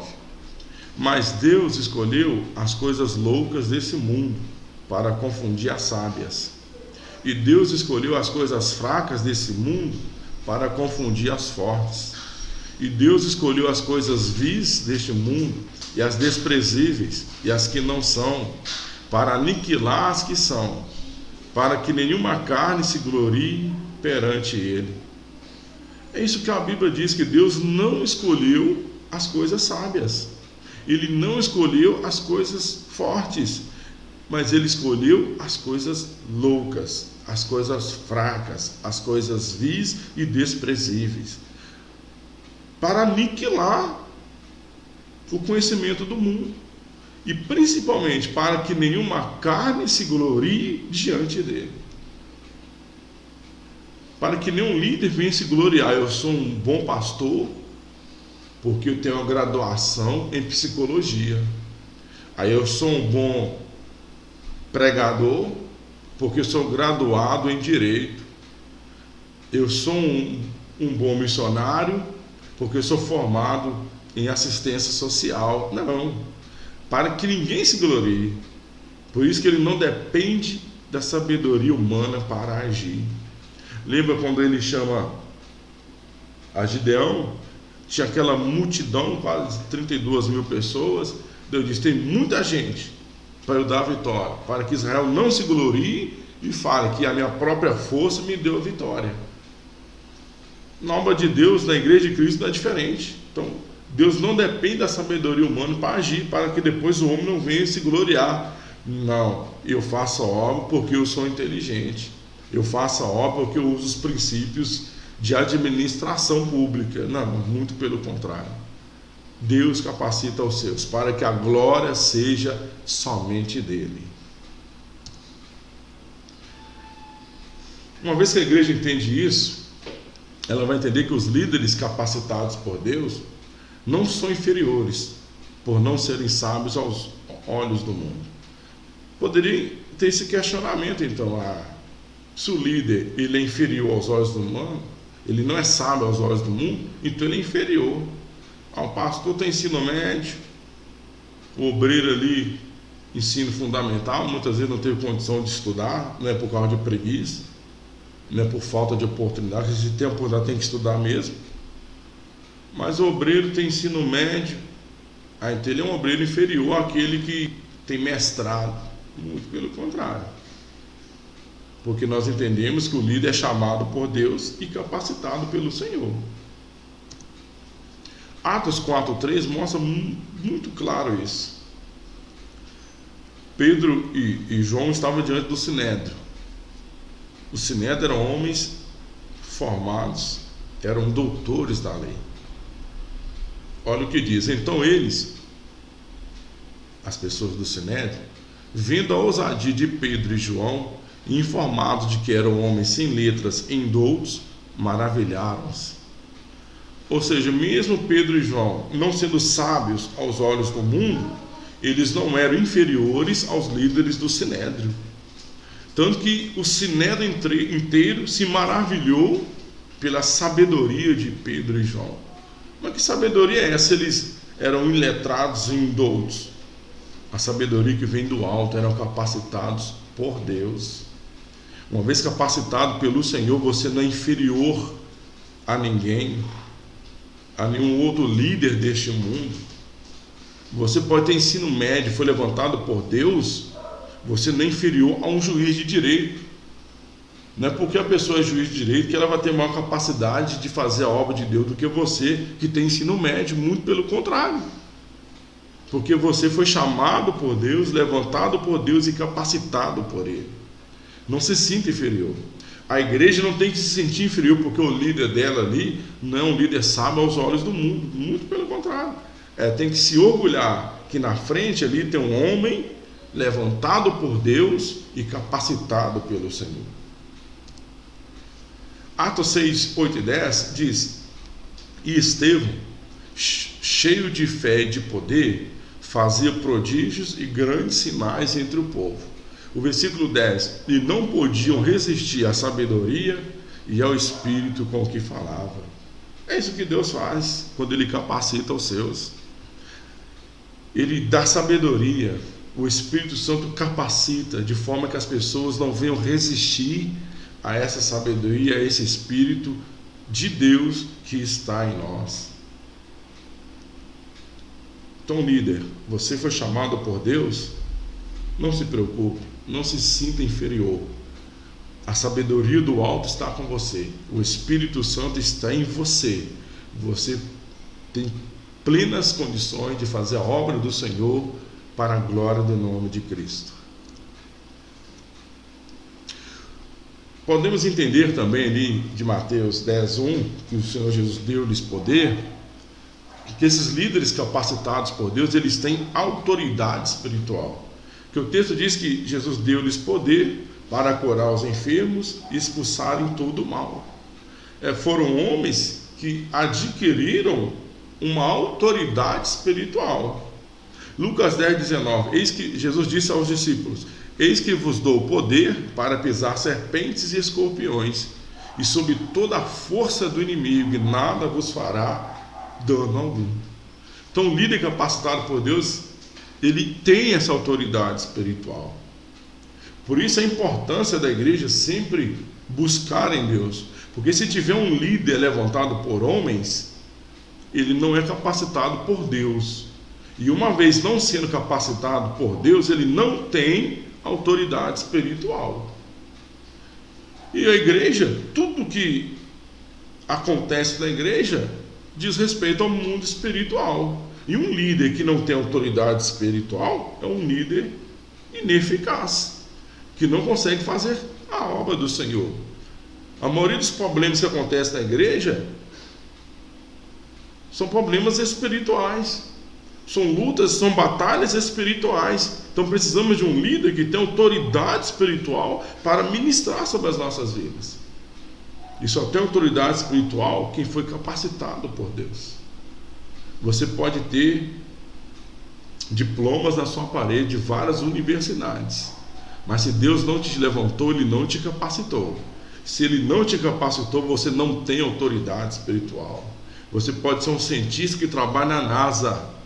Mas Deus escolheu as coisas loucas desse mundo para confundir as sábias. E Deus escolheu as coisas fracas desse mundo para confundir as fortes. E Deus escolheu as coisas vis deste mundo e as desprezíveis e as que não são, para aniquilar as que são, para que nenhuma carne se glorie perante Ele. É isso que a Bíblia diz, que Deus não escolheu as coisas sábias. Ele não escolheu as coisas fortes, mas Ele escolheu as coisas loucas, as coisas fracas, as coisas vis e desprezíveis, para aniquilar o conhecimento do mundo, e principalmente para que nenhuma carne se glorie diante dele. Para que nenhum líder venha se gloriar: eu sou um bom pastor porque eu tenho uma graduação em psicologia. Aí eu sou um bom pregador porque eu sou graduado em direito. Eu sou um bom missionário porque eu sou formado em assistência social. Não, para que ninguém se glorie. Por isso que ele não depende da sabedoria humana para agir. Lembra quando ele chama a Gideão? Tinha aquela multidão, quase 32 mil pessoas. Deus disse: tem muita gente para eu dar a vitória, para que Israel não se glorie e fale que a minha própria força me deu a vitória. Na obra de Deus, na igreja de Cristo, não é diferente. Então, Deus não depende da sabedoria humana para agir, para que depois o homem não venha se gloriar. Não, eu faço a obra porque eu sou inteligente. Eu faço a obra porque eu uso os princípios de administração pública. Não, muito pelo contrário. Deus capacita os seus para que a glória seja somente dele. Uma vez que a igreja entende isso, ela vai entender que os líderes capacitados por Deus não são inferiores por não serem sábios aos olhos do mundo. Poderia ter esse questionamento, então: se o líder ele é inferior aos olhos do mundo, ele não é sábio aos olhos do mundo, então ele é inferior. O pastor tem ensino médio, o obreiro ali, ensino fundamental, muitas vezes não teve condição de estudar, não é por causa de preguiça, não é por falta de oportunidade. Se tem oportunidade, tem que estudar mesmo. Mas o obreiro tem ensino médio, então ele é um obreiro inferior àquele que tem mestrado. Muito pelo contrário. Porque nós entendemos que o líder é chamado por Deus e capacitado pelo Senhor. Atos 4:3 mostra muito claro isso. Pedro e João estavam diante do Sinédrio. O Sinédrio eram homens formados, eram doutores da lei. Olha o que diz: então eles, as pessoas do Sinédrio, vendo a ousadia de Pedro e João, e informados de que eram homens sem letras e indoutos, maravilharam-se. Ou seja, mesmo Pedro e João não sendo sábios aos olhos do mundo, eles não eram inferiores aos líderes do Sinédrio. Tanto que o Sinédrio inteiro se maravilhou pela sabedoria de Pedro e João. Mas que sabedoria é essa? Eles eram iletrados e indoutos. A sabedoria que vem do alto, eram capacitados por Deus. Uma vez capacitado pelo Senhor, você não é inferior a ninguém, a nenhum outro líder deste mundo. Você pode ter ensino médio, foi levantado por Deus, você não é inferior a um juiz de direito. Não é porque a pessoa é juiz de direito que ela vai ter maior capacidade de fazer a obra de Deus do que você que tem ensino médio, muito pelo contrário. Porque você foi chamado por Deus, levantado por Deus e capacitado por Ele. Não se sinta inferior. A igreja não tem que se sentir inferior porque o líder dela ali não é um líder sábio aos olhos do mundo. Muito pelo contrário. Tem que se orgulhar que na frente ali tem um homem levantado por Deus e capacitado pelo Senhor. Atos 6, 8 e 10 diz: e Estevão, cheio de fé e de poder, fazia prodígios e grandes sinais entre o povo. O versículo 10: e não podiam resistir à sabedoria e ao Espírito com que falava. É isso que Deus faz quando Ele capacita os seus. Ele dá sabedoria, o Espírito Santo capacita, de forma que as pessoas não venham resistir a essa sabedoria, a esse Espírito de Deus que está em nós. Então, líder, você foi chamado por Deus, não se preocupe, não se sinta inferior. A sabedoria do alto está com você, o Espírito Santo está em você. Você tem plenas condições de fazer a obra do Senhor para a glória do nome de Cristo. Podemos entender também ali de Mateus 10:1, que o Senhor Jesus deu-lhes poder, que esses líderes capacitados por Deus, eles têm autoridade espiritual. Que o texto diz que Jesus deu-lhes poder para curar os enfermos e expulsarem todo o mal. Foram homens que adquiriram uma autoridade espiritual. Lucas 10:19, eis que Jesus disse aos discípulos: eis que vos dou poder para pisar serpentes e escorpiões, e sob toda a força do inimigo, e nada vos fará dano algum. Então, o líder capacitado por Deus, ele tem essa autoridade espiritual. Por isso a importância da igreja sempre buscar em Deus, porque se tiver um líder levantado por homens, ele não é capacitado por Deus, e uma vez não sendo capacitado por Deus, ele não tem autoridade espiritual. E a igreja, tudo que acontece na igreja diz respeito ao mundo espiritual, e um líder que não tem autoridade espiritual é um líder ineficaz, que não consegue fazer a obra do Senhor. A maioria dos problemas que acontecem na igreja são problemas espirituais, são lutas, são batalhas espirituais. Então precisamos de um líder que tem autoridade espiritual para ministrar sobre as nossas vidas. E só tem autoridade espiritual quem foi capacitado por Deus. Você pode ter diplomas na sua parede de várias universidades, mas se Deus não te levantou, Ele não te capacitou. Se Ele não te capacitou, você não tem autoridade espiritual. Você pode ser um cientista que trabalha na NASA.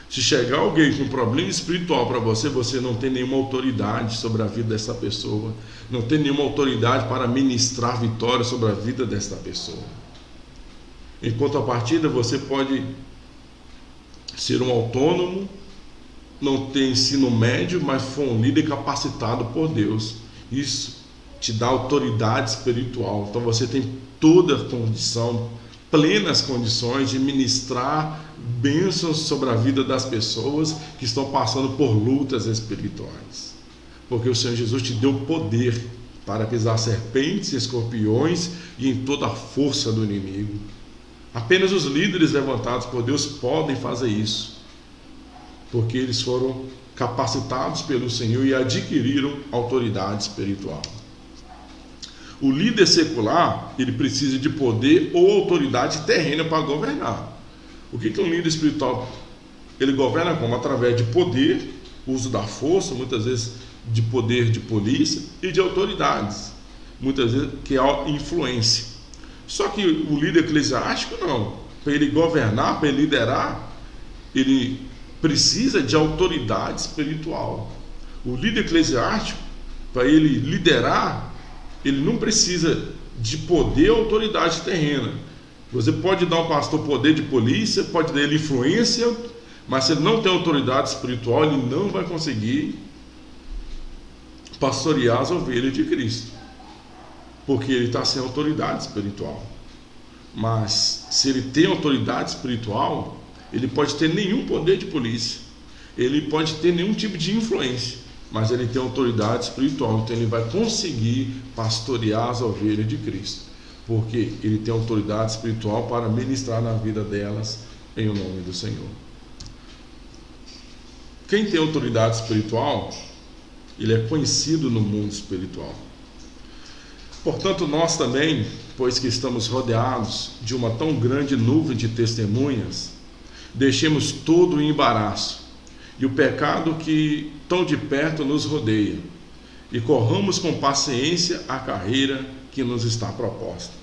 Se chegar alguém com problema espiritual para você, você não tem nenhuma autoridade sobre a vida dessa pessoa, não tem nenhuma autoridade para ministrar vitória sobre a vida dessa pessoa. Em contrapartida, você pode ser um autônomo, não ter ensino médio, mas for um líder capacitado por Deus. Isso te dá autoridade espiritual. Então você tem toda a condição, plenas condições de ministrar bênçãos sobre a vida das pessoas que estão passando por lutas espirituais. Porque o Senhor Jesus te deu poder para pisar serpentes, escorpiões e em toda a força do inimigo. Apenas os líderes levantados por Deus podem fazer isso, porque eles foram capacitados pelo Senhor e adquiriram autoridade espiritual. O líder secular, ele precisa de poder ou autoridade terrena para governar. O que é um líder espiritual? Ele governa como? Através de poder, uso da força, muitas vezes de poder de polícia e de autoridades, muitas vezes que é influência. Só que o líder eclesiástico não. Para ele governar, para ele liderar, ele precisa de autoridade espiritual. O líder eclesiástico, para ele liderar, ele não precisa de poder ou autoridade terrena. Você pode dar ao pastor poder de polícia, pode dar ele influência, mas se ele não tem autoridade espiritual, ele não vai conseguir pastorear as ovelhas de Cristo, porque ele está sem autoridade espiritual. Mas se ele tem autoridade espiritual, ele pode ter nenhum poder de polícia, ele pode ter nenhum tipo de influência, mas ele tem autoridade espiritual, então ele vai conseguir pastorear as ovelhas de Cristo, porque ele tem autoridade espiritual para ministrar na vida delas em o nome do Senhor. Quem tem autoridade espiritual, ele é conhecido no mundo espiritual. Portanto, nós também, pois que estamos rodeados de uma tão grande nuvem de testemunhas, deixemos todo o embaraço e o pecado que tão de perto nos rodeia, e corramos com paciência a carreira que nos está proposta.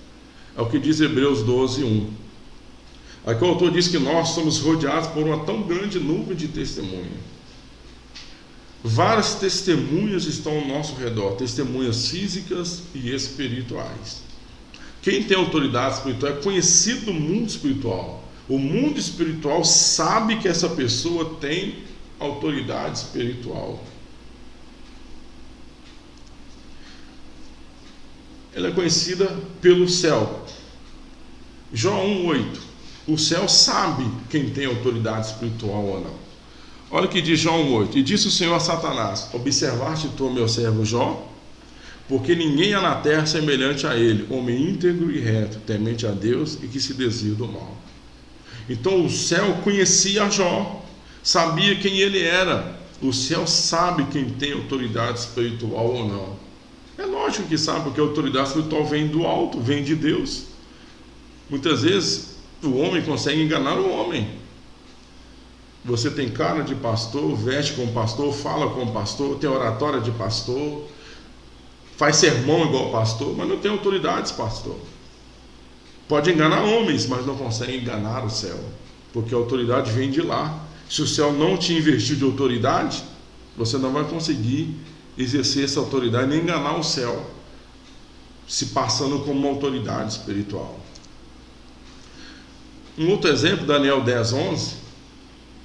É o que diz Hebreus 12:1. Aqui o autor diz que nós somos rodeados por uma tão grande nuvem de testemunha. Várias testemunhas estão ao nosso redor, testemunhas físicas e espirituais. Quem tem autoridade espiritual é conhecido no mundo espiritual. O mundo espiritual sabe que essa pessoa tem autoridade espiritual. Ela é conhecida pelo céu. João 1:8. O céu sabe quem tem autoridade espiritual ou não. Olha o que diz João 8. E disse o Senhor a Satanás: observaste tu meu servo Jó? Porque ninguém há na terra semelhante a ele, homem íntegro e reto, temente a Deus e que se desvia do mal. Então o céu conhecia Jó, sabia quem ele era. O céu sabe quem tem autoridade espiritual ou não. É lógico que sabe, porque a autoridade espiritual vem do alto, vem de Deus. Muitas vezes o homem consegue enganar o homem. Você tem cara de pastor, veste como pastor, fala como pastor, tem oratória de pastor, faz sermão igual pastor, mas não tem autoridade, pastor. Pode enganar homens, mas não consegue enganar o céu, porque a autoridade vem de lá. Se o céu não te investir de autoridade, você não vai conseguir exercer essa autoridade, nem enganar o céu, se passando como uma autoridade espiritual. Um outro exemplo, Daniel 10:11.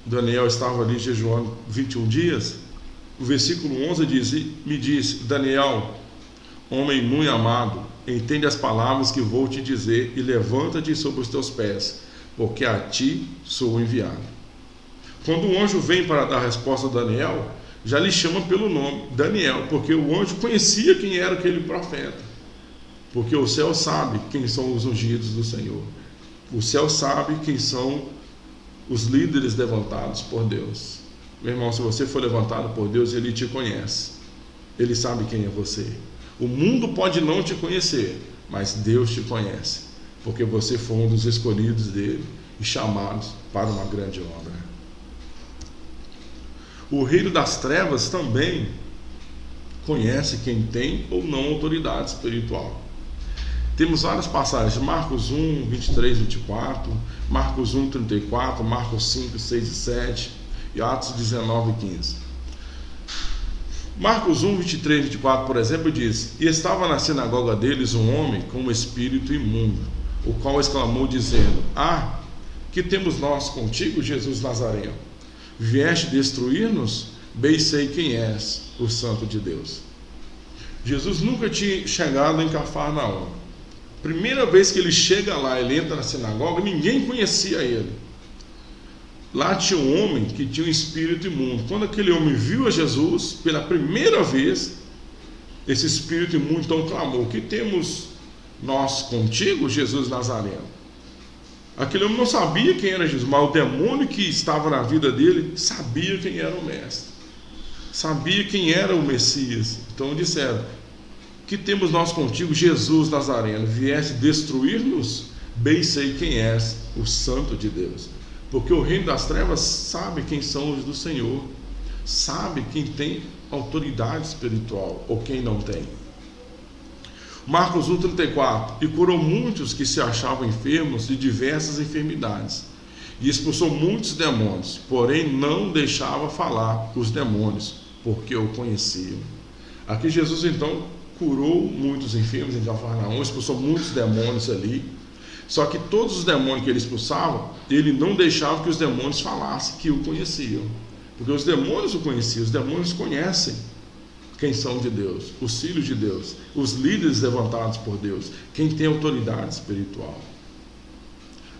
Daniel estava ali jejuando 21 dias. O versículo 11 diz: me disse, Daniel, homem muito amado, entende as palavras que vou te dizer e levanta-te sobre os teus pés, porque a ti sou enviado. Quando o anjo vem para dar resposta a Daniel, já lhe chama pelo nome, Daniel, porque o anjo conhecia quem era aquele profeta. Porque o céu sabe quem são os ungidos do Senhor. O céu sabe quem são os líderes levantados por Deus. Meu irmão, se você for levantado por Deus, Ele te conhece. Ele sabe quem é você. O mundo pode não te conhecer, mas Deus te conhece, porque você foi um dos escolhidos dele e chamados para uma grande obra. O reino das trevas também conhece quem tem ou não autoridade espiritual. Temos várias passagens, Marcos 1, 23, 24, Marcos 1, 34, Marcos 5, 6 e 7 e Atos 19, 15. Marcos 1, 23 e 24, por exemplo, diz: e estava na sinagoga deles um homem com um espírito imundo, o qual exclamou dizendo: ah, que temos nós contigo, Jesus Nazareno? Vieste destruir-nos? Bem sei quem és, o Santo de Deus. Jesus nunca tinha chegado em Cafarnaum. Primeira vez que ele chega lá, ele entra na sinagoga, ninguém conhecia ele. Lá tinha um homem que tinha um espírito imundo. Quando aquele homem viu a Jesus, pela primeira vez, esse espírito imundo então clamou: que temos nós contigo, Jesus Nazareno? Aquele homem não sabia quem era Jesus, mas o demônio que estava na vida dele sabia quem era o mestre, sabia quem era o Messias. Então disseram: que temos nós contigo, Jesus Nazareno? Vieste destruir-nos? Bem sei quem és, o Santo de Deus. Porque o reino das trevas sabe quem são os do Senhor, sabe quem tem autoridade espiritual ou quem não tem. Marcos 1,34: e curou muitos que se achavam enfermos de diversas enfermidades, e expulsou muitos demônios, porém não deixava falar os demônios, porque o conheciam. Aqui Jesus então curou muitos enfermos em Cafarnaum, expulsou muitos demônios ali. Só que todos os demônios que ele expulsava, ele não deixava que os demônios falassem que o conheciam, porque os demônios o conheciam. Os demônios conhecem quem são de Deus, os filhos de Deus, os líderes levantados por Deus, quem tem autoridade espiritual.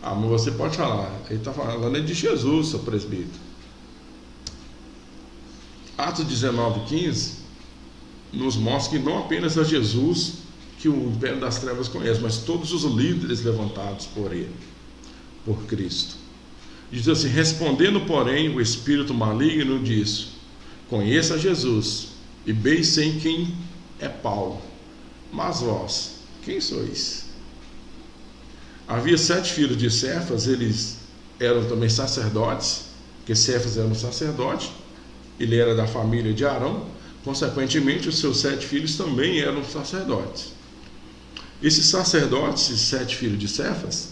Ah, mas você pode falar, ele está falando de Jesus, seu presbítero. Atos 19:15 nos mostra que não apenas é Jesus que o império das trevas conhece, mas todos os líderes levantados por ele, por Cristo. Diz assim: respondendo, porém, o espírito maligno disse: conheça Jesus, e bem sei quem é Paulo, mas vós, quem sois? Havia 7 filhos de Cefas, eles eram também sacerdotes, porque Cefas era um sacerdote, ele era da família de Arão, consequentemente os seus 7 filhos também eram sacerdotes. Esses sacerdotes, esses 7 filhos de Cefas,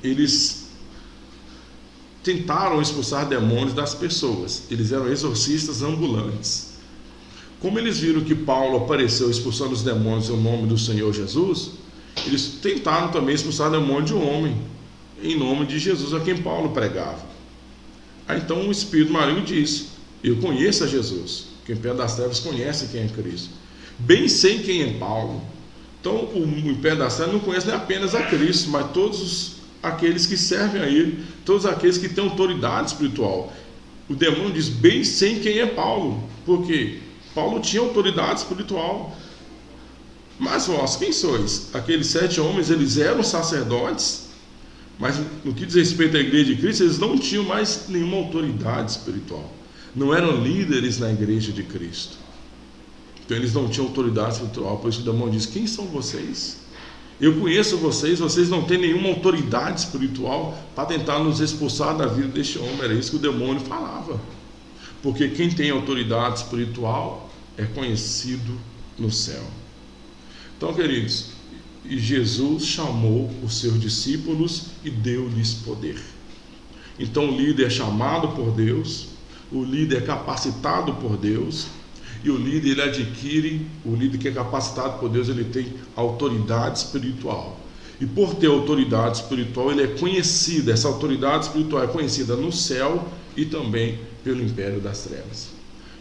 eles tentaram expulsar demônios das pessoas, eles eram exorcistas ambulantes. Como eles viram que Paulo apareceu expulsando os demônios em nome do Senhor Jesus, eles tentaram também expulsar demônio de um homem, em nome de Jesus, a quem Paulo pregava. Aí então o Espírito maligno disse: eu conheço a Jesus, que o império das trevas conhece quem é Cristo. Bem sei quem é Paulo. Então o império das trevas não conhece nem apenas a Cristo, mas todos aqueles que servem a ele, todos aqueles que têm autoridade espiritual. O demônio diz: bem sei quem é Paulo, porque Paulo tinha autoridade espiritual. Mas vós, quem sois? Aqueles 7 homens, eles eram sacerdotes, mas no que diz respeito à igreja de Cristo, eles não tinham mais nenhuma autoridade espiritual, não eram líderes na igreja de Cristo. Então eles não tinham autoridade espiritual. Por isso o demônio diz: quem são vocês? Eu conheço vocês, vocês não têm nenhuma autoridade espiritual para tentar nos expulsar da vida deste homem. Era isso que o demônio falava. Porque quem tem autoridade espiritual é conhecido no céu. Então, queridos, Jesus chamou os seus discípulos e deu-lhes poder. Então o líder é chamado por Deus, o líder é capacitado por Deus, e o líder ele adquire, o líder que é capacitado por Deus, ele tem autoridade espiritual. E por ter autoridade espiritual, ele é conhecido, essa autoridade espiritual é conhecida no céu e também pelo império das trevas.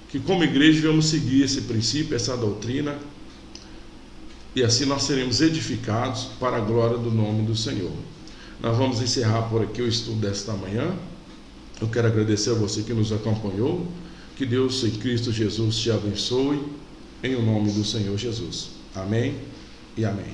Que como igreja vamos seguir esse princípio, essa doutrina, e assim nós seremos edificados para a glória do nome do Senhor. Nós vamos encerrar por aqui o estudo desta manhã. Eu quero agradecer a você que nos acompanhou. Que Deus em Cristo Jesus te abençoe, em o nome do Senhor Jesus. Amém e amém.